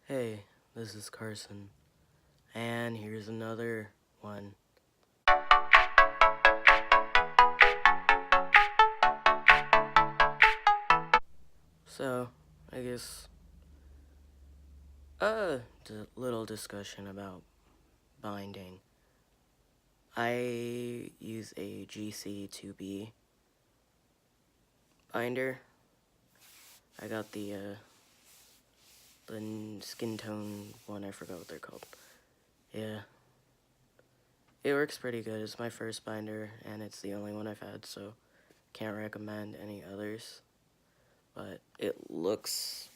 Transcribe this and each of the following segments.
Hey, this is Carson, and here's another one. So, I guess, little discussion about binding. I use a GC2B binder. I got the skin tone one, I forgot what they're called. Yeah. It works pretty good. It's my first binder, and it's the only one I've had, so can't recommend any others. But it looks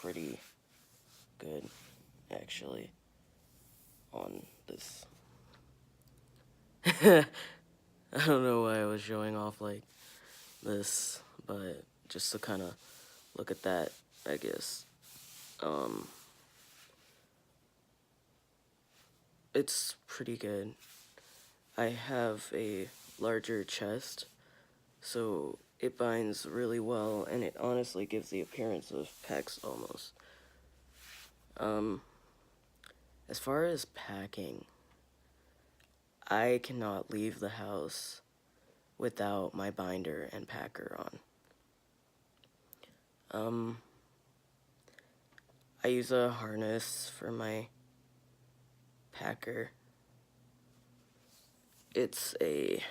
pretty good, actually, on this. I don't know why I was showing off like this, but just to kind of look at that, I guess. It's pretty good. I have a larger chest, so it binds really well, and it honestly gives the appearance of pecs almost. As far as packing, I cannot leave the house without my binder and packer on. I use a harness for my packer. It's I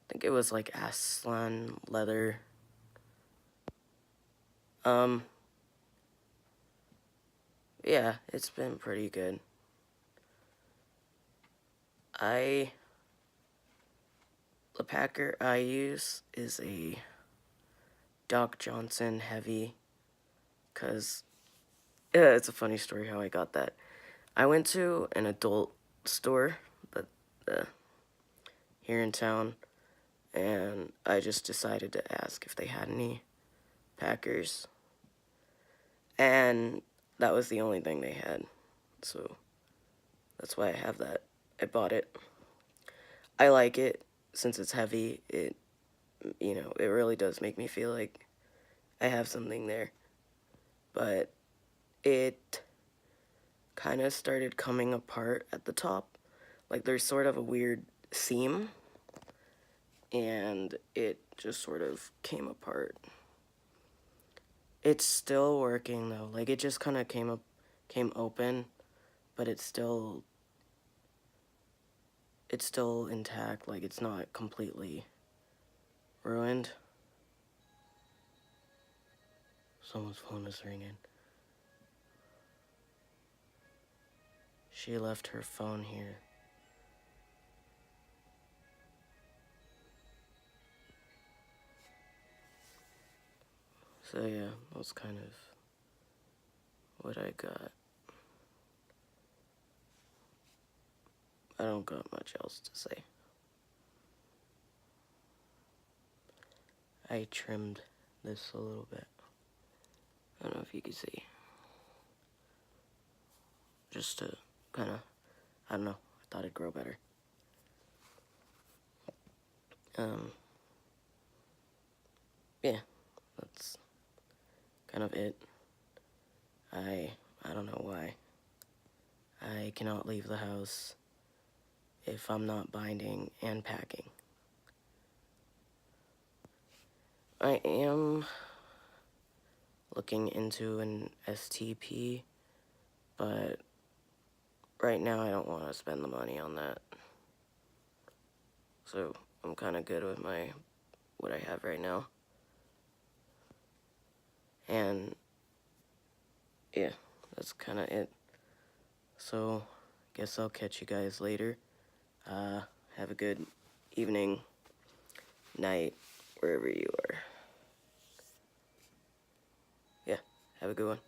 think it was like Aslan leather. Yeah, it's been pretty good. The packer I use is a Doc Johnson heavy, cause it's a funny story how I got that. I went to an adult store, but here in town, and I just decided to ask if they had any packers, and that was the only thing they had, so that's why I have that. I bought it. I like it since it's heavy. It really does make me feel like I have something there. But it kind of started coming apart at the top. Like there's sort of a weird seam, and it just sort of came apart. It's still working though. Like it just kind of came open, but it's still intact. Like it's not completely ruined. Someone's phone is ringing. She left her phone here. So yeah, that's kind of what I got. I don't got much else to say. I trimmed this a little bit. I don't know if you can see. Just to kind of, I don't know, I thought it'd grow better. Yeah, that's kind of it. I don't know why. I cannot leave the house if I'm not binding and packing. I am looking into an STP, but right now I don't want to spend the money on that. So I'm kind of good with what I have right now. And yeah, that's kind of it. So guess I'll catch you guys later. Have a good evening, night, wherever you are. Yeah, have a good one.